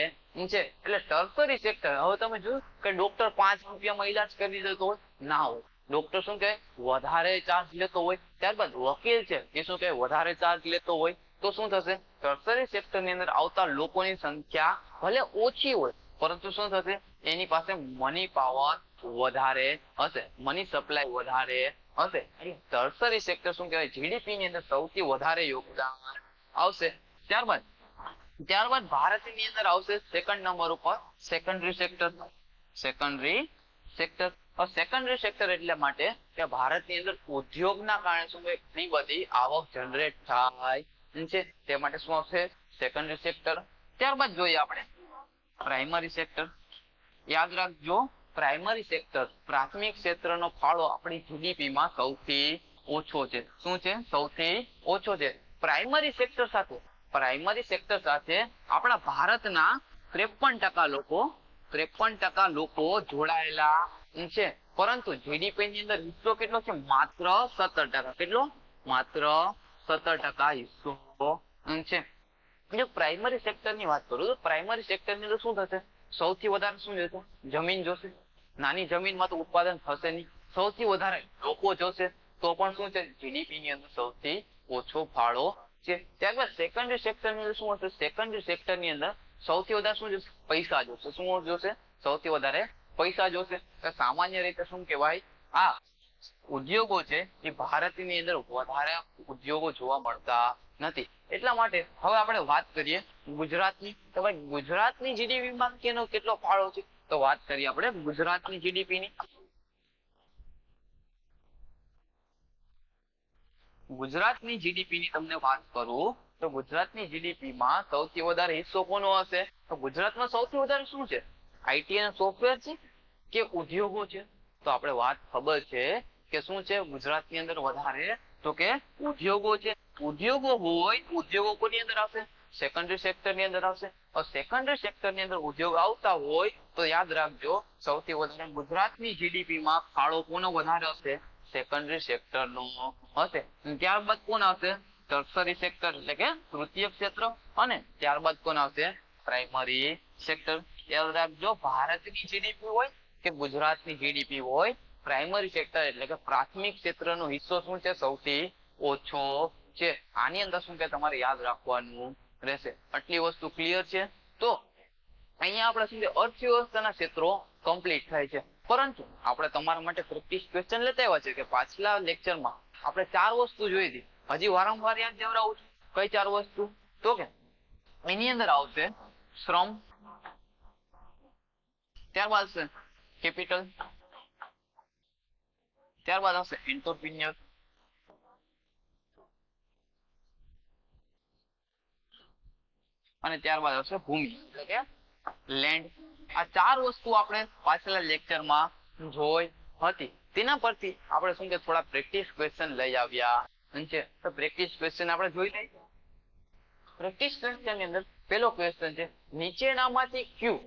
છે. એટલે ટર્શરી સેક્ટર. હવે તમે જોયું કે ડોક્ટર 5 રૂપિયામાં ઈલાજ કરી દેતો હોય? ના હોય. ડોક્ટર શું કહે? વધારે ચાર્જ લેતો હોય. ત્યારબાદ વકીલ છે એ શું કહે? વધારે ચાર્જ લેતો હોય. તો શું થશે? ટર્શરી સેક્ટરની અંદર આવતા લોકોની સંખ્યા ભલે ઓછી હોય પરંતુ શું થશે? એની પાસે મની પાવર વધારે હશે, મની સપ્લાય વધારે હશે. ટર્શરી સેક્ટર શું કહેવાય? જીડીપી ની અંદર સૌથી વધારે યોગદાન આવશે. ત્યારબાદ ભારતની અંદર આવશે સેકન્ડ નંબર ઉપર secondary sector. Secondary sector. Secondary sector એટલે માટે કે ભારતની અંદર ઉદ્યોગના કારણે શું ઘણી બધી આવક જનરેટ થાય છે, તે માટે શું આવશે? Secondary sector. ત્યારબાદ જોઈએ આપણે પ્રાઇમરી સેક્ટર. યાદ રાખજો, પ્રાઇમરી સેક્ટર પ્રાથમિક ક્ષેત્રનો ફાળો આપણી જીડીપીમાં સૌથી ઓછો છે. શું છે? સૌથી ઓછો છે. પ્રાઇમરી સેક્ટર સાથે આપણા ભારતના 53% લોકો જોડાયેલા છે. પરંતુ જીડીપી ની અંદર હિસ્સો કેટલો છે? માત્ર 17%. કેટલો? માત્ર 17% હિસ્સો છે. જો પ્રાઇમરી સેક્ટર ની વાત કરું તો પ્રાઇમરી સેક્ટર ની અંદર શું થશે? સૌથી વધારે શું જોશે? જમીન જોશે. નાની જમીનમાં તો ઉત્પાદન થશે નહીં. સૌથી વધારે લોકો જોશે તો પણ શું છે જીડીપી ની અંદર સૌથી ઓછો ફાળો છે. ત્યારબાદ સેકન્ડરી સેક્ટર ની અંદર શું હશે સેકન્ડરી સેક્ટર ની અંદર સૌથી વધારે શું જોશે પૈસા જોશે. શું જોશે સૌથી વધારે પૈસા જોશે. સામાન્ય રીતે શું કહેવાય આ ઉદ્યોગો છે એ ભારતની અંદર વધારે ઉદ્યોગો જોવા મળતા નથી. એટલા માટે હવે આપણે વાત કરીએ ગુજરાતની. તો ભાઈ ગુજરાતની જીડીપી માં કેટલો ફાળો છે તો વાત કરીએ આપણે ગુજરાતની જીડીપી ની. ગુજરાતની જીડીપી ની તમને વાત કરું તો ગુજરાતની જીડીપી માં સૌથી વધારે હિસ્સો કોનો હશે તો ગુજરાતમાં સૌથી વધારે શું છે આઈટી અને સોફ્ટવેર છે કે ઉદ્યોગો છે. તો આપણે વાત ખબર છે કે શું છે ગુજરાતની અંદર વધારે તો કે ઉદ્યોગો છે. ઉદ્યોગો હોય ઉદ્યોગો કોની અંદર આવશે સેકન્ડરી સેક્ટર ની અંદર આવશે. સેકન્ડરી સેક્ટર ની અંદર ઉદ્યોગ આવતા હોય તો યાદ રાખજો સૌથી વધારે ગુજરાતની જીડીપી માં ફાળો કોનો વધારે હશે સેકન્ડરી સેક્ટર નો હશે. ત્યારબાદ કોણ આવશે ટર્સરી સેક્ટર એટલે કે તૃતીય ક્ષેત્ર અને ત્યારબાદ કોણ આવશે પ્રાઇમરી સેક્ટર. યાદ રાખજો ભારતની જીડીપી હોય કે ગુજરાતની જીડીપી હોય પ્રાઇમરી સેક્ટર એટલે કે પ્રાથમિક ક્ષેત્રનો હિસ્સો શું છે સૌથી ઓછો છે. આની અંદર શું કે તમારે યાદ રાખવાનું રહેશે. આટલી વસ્તુ ક્લિયર છે. તો અહીંયા આપણે શું છે અર્થવ્યવસ્થાના ક્ષેત્રો કમ્પ્લીટ થાય છે. પરંતુ આપણે તમારા માટે પ્રેક્ટિસ ક્વેશ્ચન લેતા આવ્યા છે કે પાછલા લેક્ચરમાં આપણે 4 વસ્તુ જોઈ હતી. હજી વારંવાર યાદ દેવડાવું છું. કઈ 4 વસ્તુ તો કે એની અંદર આવશે શ્રમ, ત્યારબાદ છે કેપિટલ, ત્યારબાદ આવશે એન્ટરપ્રિન્યોર, અને ત્યારબાદ આવશે ભૂમિ એટલે કે લેન્ડ. આ 4 વસ્તુ આપણે પાછલા લેક્ચરમાં જોઈ હતી. તેના પરથી આપણે શું કે થોડા પ્રેક્ટિસ ક્વેશ્ચન લઈ આવ્યા છે. તો પ્રેક્ટિસ ક્વેશ્ચન આપણે જોઈ લઈએ. પ્રેક્ટિસ ક્વેશ્ચન ની અંદર પહેલો ક્વેશ્ચન છે નીચેનામાંથી કયું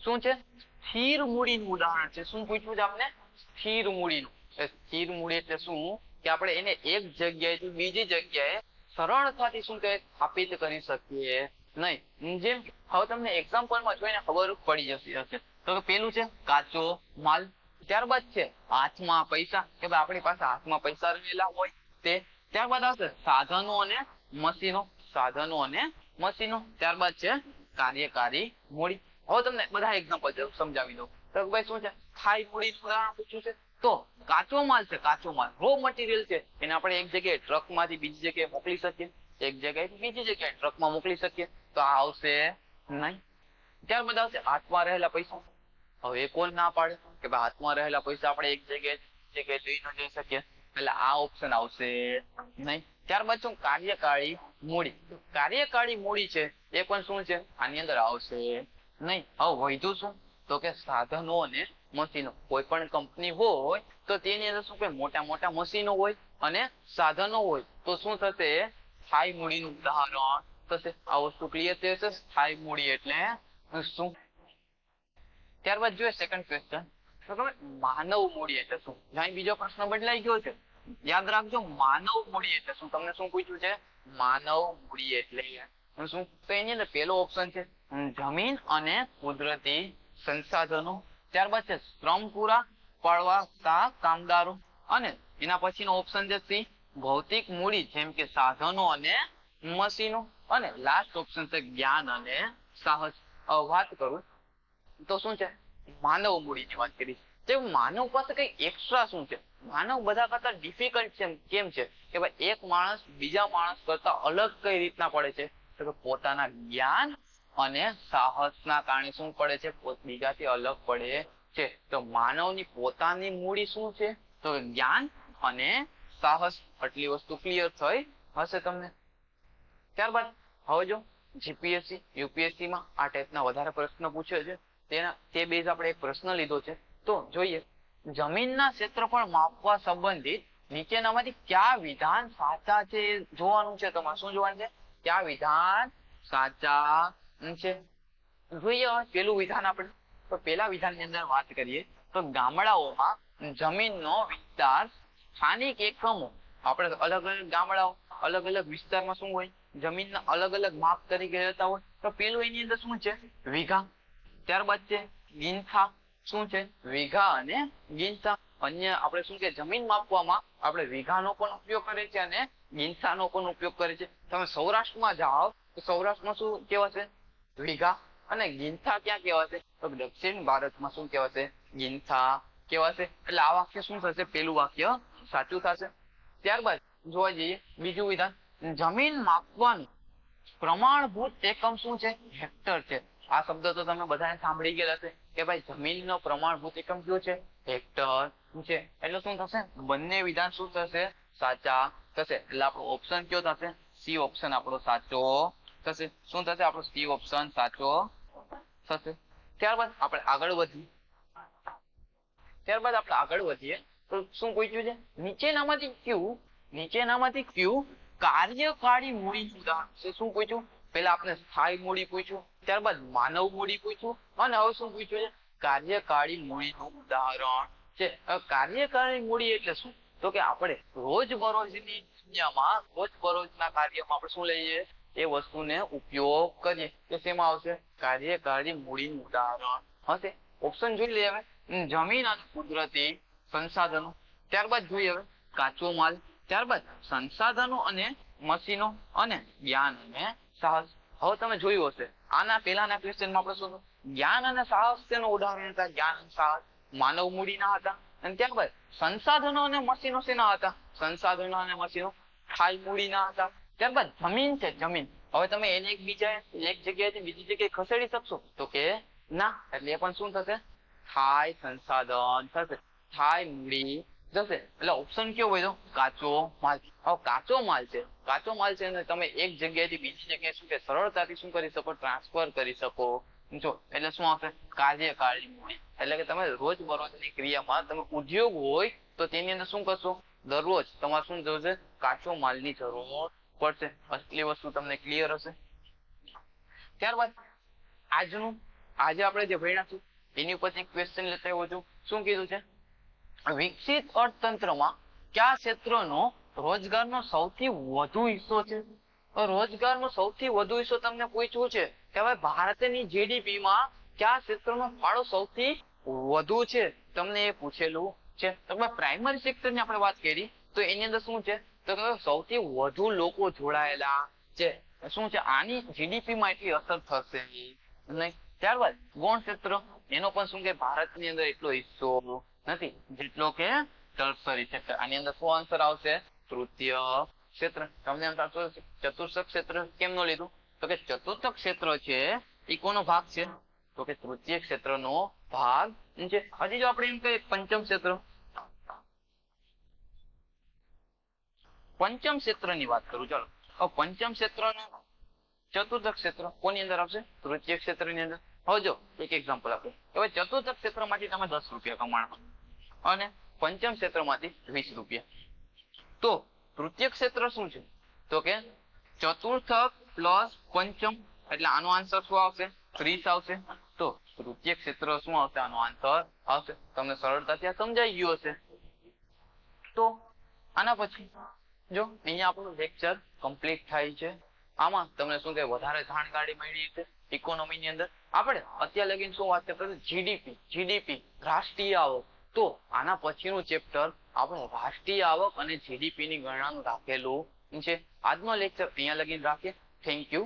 શું છે સ્થિર મૂડીનું ઉદાહરણ છે. શું પૂછ્યું છે આપણે સ્થિર મૂડીનું. સ્થિર મૂડી એટલે શું કે આપણે એને એક જગ્યાએથી બીજી જગ્યાએ સરળતાથી શું કે સ્થાપિત કરી શકીએ નહીં. જેમ હવે તમને એક્ઝામ્પલમાં જોઈને ખબર પડી જશે. તો પેલું છે કાચો માલ, ત્યારબાદ છે હાથમાં પૈસા કે ભાઈ આપણી પાસે હાથમાં પૈસા રહેલા હોય તે, ત્યારબાદ આવશે સાધનો અને મશીનો, સાધનો અને મશીનો, ત્યારબાદ છે કાર્યકારી મૂડી. હવે તમને બધા એક્ઝામ્પલ સમજાવી દઉં. તો ભાઈ શું છે સ્થાયી મૂડીનું ઉદાહરણ પૂછ્યું છે. તો કાચો માલ છે, કાચો માલ રો મટીરિયલ છે એને આપણે એક જગ્યાએ ટ્રકમાંથી બીજી જગ્યાએ મોકલી શકીએ, એક જગ્યાએ બીજી જગ્યાએ ટ્રકમાં મોકલી શકીએ. તો આ આવશે નહીં. ત્યારબાદ આવશે હાથમાં રહેલા પૈસા. હવે એ કોણ ના પાડે કે ભાઈ હાથમાં રહેલા પૈસા આપણે એક જગ્યાએ લઈ ન જઈ શકીએ, એટલે આ ઓપ્શન આવશે નહીં. ત્યારબાદ શું કાર્યકારી મૂડી. કાર્યકારી મૂડી છે એ પણ શું છે આની અંદર આવશે નહીં. હવે વધ્યું શું તો કે સાધનો અને મશીનો. કોઈ પણ કંપની હોય તો તેની અંદર શું કે મોટા મોટા મશીનો હોય અને સાધનો હોય તો શું થશે સ્થાયી મૂડીનું ઉદાહરણ થશે. આ વસ્તુ ક્લિયર થશે સ્થાયી મૂડી એટલે શું. ત્યારબાદ જોઈએ સેકન્ડ ક્વેશ્ચન. તો તમે માનવ મૂડી એટલે શું. અહીં બીજો પ્રશ્ન બદલાઈ ગયો છે. યાદ રાખજો માનવ મૂડી એટલે શું. તમને શું પૂછ્યું છે માનવ મૂડી એટલે શું. તો એની અંદર પહેલો ઓપ્શન છે જમીન અને કુદરતી સંસાધનો, ત્યારબાદ છે શ્રમ પૂરા પાડવા કામદારો, અને એના પછીનો ઓપ્શન છે સી ભૌતિક મૂડી જેમ કે સાધનો અને મશીનો, અને લાસ્ટ ઓપ્શન છે જ્ઞાન અને સાહસ. વાત કરું તો શું છે માનવ મૂડીની વાત કરી. તે માનવ પાસે કઈ એક્સ્ટ્રા શું છે. માનવ બધા કરતા ડિફિકલ્ટ છે. કેમ છે કે ભાઈ એક માણસ બીજા માણસ કરતા અલગ કઈ રીતના પડે છે તો કે પોતાના જ્ઞાન અને સાહસના કારણે શું પડે છે બીજાથી અલગ પડે છે. તો માનવની પોતાની મૂડી શું છે તો જ્ઞાન અને સાહસ. આટલી વસ્તુ ક્લિયર થઈ હશે તમને. ત્યારબાદ હવે જો જીપીએસસી યુપીએસસી માં આ ટાઈપના વધારે પ્રશ્ન પૂછે છે. તે બેઝ આપણે એક પ્રશ્ન લીધો છે. તો જોઈએ જમીનના ક્ષેત્રફળ માપવા સંબંધિત નીચેનામાંથી કયા વિધાન સાચા છે એ જોવાનું છે. તમારે શું જોવાનું છે કયા વિધાન સાચા છે. જોઈએ પેલું વિધાન આપણે. તો પેલા વિધાનની અંદર વાત કરીએ તો ગામડાઓમાં જમીનનો વિસ્તાર સ્થાનિક એકમો. આપણે અલગ અલગ ગામડાઓ અલગ અલગ વિસ્તારમાં શું હોય જમીનના અલગ અલગ માપ તરીકે રહેતા હોય. તો પેલું એની અંદર શું છે વીઘા, ત્યારબાદ છે ગિંથા. શું છે વીઘા અને ગિંથા. અન્ય આપણે શું કે જમીન માપવામાં આપણે વીઘાનો પણ ઉપયોગ કરીએ છીએ અને ગિંથાનો પણ ઉપયોગ કરીએ છીએ. તમે સૌરાષ્ટ્રમાં જાઓ તો સૌરાષ્ટ્રમાં શું કહેવાશે? વીઘા. અને ગિંથા ક્યાં કહેવાશે? તો દક્ષિણ ભારતમાં શું કહેવાશે? ગિંથા કહેવાશે. એટલે આ વાક્ય શું થશે? પેલું વાક્ય સાચું થશે. ત્યારબાદ જોવા જઈએ બીજું વિધાન, જમીન માપવાનું પ્રમાણભૂત એકમ શું છે? હેક્ટર છે. આ શબ્દ તો તમે બધાએ સાંભળી ગયેલા છે કે ભાઈ જમીનનો પ્રમાણભૂત એકમ કયો છે? હેક્ટર છે. એટલે શું થશે? બંને વિધાન શું થશે? સાચા થશે. એટલે આપણો ઓપ્શન કયો થશે? સી ઓપ્શન આપણો સાચો થશે. શું થશે? આપણો સી ઓપ્શન સાચો થશે. ત્યારબાદ આપણે આગળ વધીએ તો શું પૂછ્યું છે? નીચેનામાંથી કયું કાર્યકારી મૂડીનું ઉદાહરણ છે? શું પૂછ્યું? પેલા આપણે સ્થાયી મૂડી પૂછ્યું, ત્યારબાદ માનવ મૂડી પૂછ્યું અને હવે શું પૂછ્યું છે? કાર્યકારી મૂડીનું ઉદાહરણ છે. કાર્યકારી મૂડી એટલે શું? તો કે આપણે રોજબરોજની દુનિયામાં રોજબરોજના કાર્યમાં આપણે શું લઈએ? એ વસ્તુને ઉપયોગ કરીએ તો શેમાં આવશે? કાર્યકારી મૂડીનું ઉદાહરણ હશે. ઓપ્શન જોઈ લઈએ હવે. જમીન અને કુદરતી સંસાધનો, ત્યારબાદ જોઈએ હવે કાચો માલ, ત્યારબાદ સંસાધનો અને મશીનો અને જ્ઞાન અને સાહસ. હવે તમે જોયું હશે આના પહેલાના ક્વેશ્ચનમાં આપણે શું જ્ઞાન અને સાહસ તેનું ઉદાહરણ હતા? જ્ઞાન અને સાહસ માનવ મૂડીના હતા. અને ત્યારબાદ સંસાધનો અને મશીનો શેના હતા? સંસાધનો અને મશીનો સ્થાયી મૂડીના હતા. ત્યારબાદ જમીન છે, જમીન. હવે તમે એને એક જગ્યાએથી બીજી જગ્યાએ ખસેડી શકશો? તો કે ના. એટલે એ પણ શું થશે? સ્થાયી સંસાધન થશે, સ્થાયી મૂડી જશે. એટલે ઓપ્શન કયો વધ્યો? કાચો માલ. હવે કાચો માલ છે ને તમે એક જગ્યાએથી બીજી જગ્યાએ શું કે સરળતાથી શું કરી શકો? ટ્રાન્સફર કરી શકો છો. એટલે શું આવશે? કાર્યકારી મૂડી. એટલે કે તમે રોજબરોજની ક્રિયામાં તમે ઉદ્યોગ હોય તો તેની અંદર શું કરશો? દરરોજ તમારે શું જોશે? કાચો માલની જરૂર પડશે. એટલી વસ્તુ તમને ક્લિયર હશે. ત્યારબાદ આજે આપણે જે ભણ્યા છું એની ઉપરથી ક્વેશ્ચન લેતા આવ્યો છું. શું કીધું છે? વિકસિત અર્થતંત્રમાં કયા ક્ષેત્રનો રોજગારનો સૌથી વધુ હિસ્સો છે? રોજગારનો સૌથી વધુ હિસ્સો તમને પૂછ્યું છે કે હવે ભારતની જીડીપીમાં કયા ક્ષેત્રનો ફાળો સૌથી વધુ છે? તમને એ પૂછેલું છે. તમે પ્રાઇમરી સેક્ટરની આપણે વાત કરી તો એની અંદર શું છે? તો સૌથી વધુ લોકો જોડાયેલા છે. શું છે? આની જીડીપીમાં એટલી અસર થશે નહીં. ત્યારબાદ ગૌણ ક્ષેત્ર, એનો પણ શું કે ભારતની અંદર એટલો હિસ્સો નથી જેટલો કે ટર્સરી સેક્ટર. આની અંદર શું આન્સર આવશે? તૃતીય ક્ષેત્ર. તમને એમ થતું ચતુર્થ ક્ષેત્ર કેમ નો લીધું? તો કે ચતુર્થ ક્ષેત્ર છે એ કોનો ભાગ છે? તો કે તૃતીય ક્ષેત્રનો ભાગ છે. હજી જો આપણે એમ કહીએ પંચમ ક્ષેત્રની વાત કરું. ચાલો પંચમ ક્ષેત્રનો ચતુર્થ ક્ષેત્ર કોની અંદર આવશે? તૃતીય ક્ષેત્રની અંદર. હવે જો એક એક્ઝામ્પલ આપો. હવે ચતુર્થ ક્ષેત્રમાંથી તમે 10 રૂપિયા કમાણા અને પંચમ ક્ષેત્રમાંથી 20 રૂપિયા. તો તૃતીય ક્ષેત્ર શું છે? તો કે ચતુર્થક પ્લસ પંચમ. એટલે આનો આન્સર શું આવશે? 30 આવશે. તો તૃતીય ક્ષેત્ર શું આવશે? આનો આન્સર આવશે. તમને સરળતાથી આ સમજાઈ ગયું હશે. તો આના પછી જો અહીંયા આપણું લેક્ચર કમ્પ્લીટ થાય છે. આમાં તમને શું કે વધારે જાણકારી મળી છે ઇકોનોમીની અંદર. આપણે અત્યાર લગીને શું વાત કરતા? જીડીપી રાષ્ટ્રીય આવક. તો આના પછીનું ચેપ્ટર આપણું રાષ્ટ્રીય આવક અને જીડીપી ની ગણનાનું રાખેલું છે. આજનો લેક્ચર અહીંયા લગીને રાખીએ. Thank you.